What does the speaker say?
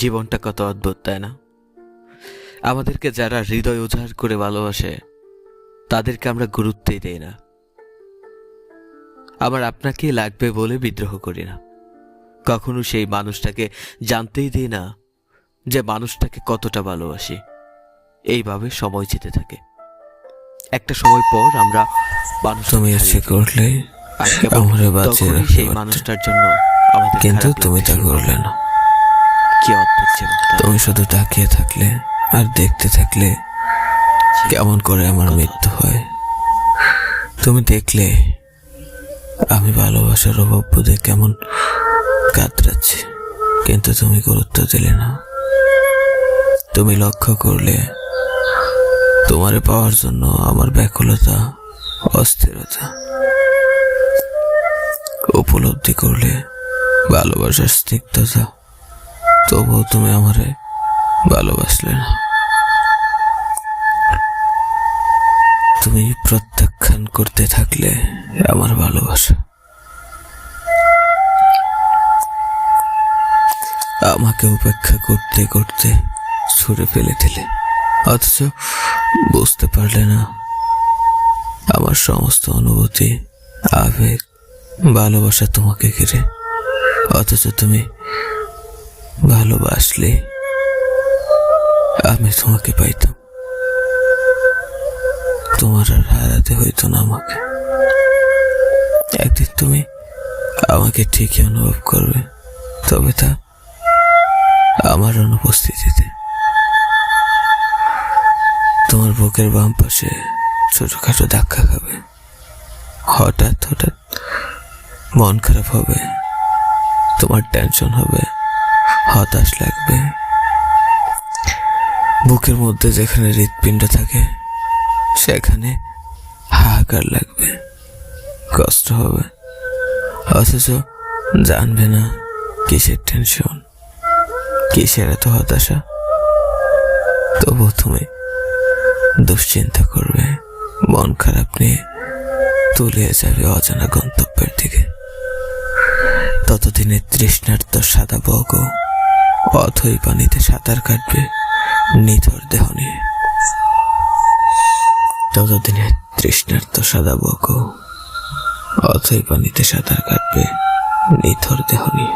জীবনটা কত অদ্ভুত, তাই না? আমাদেরকে যারা হৃদয় উজাড় করে ভালোবাসে তাদেরকে আমরা গুরুত্বই দেই না। আমার আপনাকেই লাগবে বলে বিদ্রোহ করি না। কখনো সেই মানুষটাকে জানতেই দিই না যে মানুষটাকে কতটা ভালোবাসি। এইভাবে সময় যেতে থাকে। একটা সময় পর আমরা তুমি ইচ্ছে করলে আমার বাঁচিয়ে রাখতে সেই পারতে, মানুষটার জন্য আমাদের কিন্তু খারাপ তুমি লাগতে তা শুরু করে। করলে না। কি অদ্ভুত জীবন, তাই না? তুমি শুধু তাকিয়ে থাকলে আর দেখতে থাকলে কেমন করে আমার মৃত্যু হয়। তুমি দেখলে আমি ভালোবাসার অভাব বোধে কেমন কাতরাচ্ছি, কিন্তু তুমি গুরুত্ব দিলে না। তুমি লক্ষ্য করলে তোমারে পাওয়ার জন্য আমার ব্যাকুলতা, অস্থিরতা উপলব্ধি করলে ভালোবাসার স্নিগ্ধতা, তবুও তুমি আমারে ভালোবাসলে না। তুমি প্রত্যাখ্যান করতে থাকলে আমার ভালোবাসা। আমাকে উপেক্ষা করতে করতে ছুঁড়ে ফেলে দিলে, অথচ বুঝতে পারলে না আমার সমস্ত অনুভূতি, আবেগ, ভালোবাসা তোমাকে ঘিরে। অথচ তুমি ভালোবাসলে আমি তোমাকে পাইতাম, তোমার আর হারাতে হইতো না আমাকে। একদিন তুমি আমাকে ঠিকই অনুভব করবে, তবে তা আমার অনুপস্থিতিতে। তোমার বুকের বাম পাশে ছোটখাটো ধাক্কা খাবে, হঠাৎ হঠাৎ মন খারাপ হবে, তোমার টেনশন হবে, হতাশ লাগবে। বুকের মধ্যে যেখানে হৃৎপিণ্ড থাকে সেখানে হাহাকার লাগবে, কষ্ট হবে, অথচ জানবে না কিসের টেনশন, কিসের এত হতাশা। তবু তুমি দুশ্চিন্তা করবে, মন খারাপ নিয়ে তুলে যাবে অজানা গন্তব্যের দিকে। ততদিনে তৃষ্ণার্ত সাদা বগ অথই পানিতে সাঁতার কাটবে নিথর দেহ নিয়ে। ততদিনে তৃষ্ণার্ত সাদা বগ অথই পানিতে সাঁতার কাটবে নিথর দেহ নিয়ে।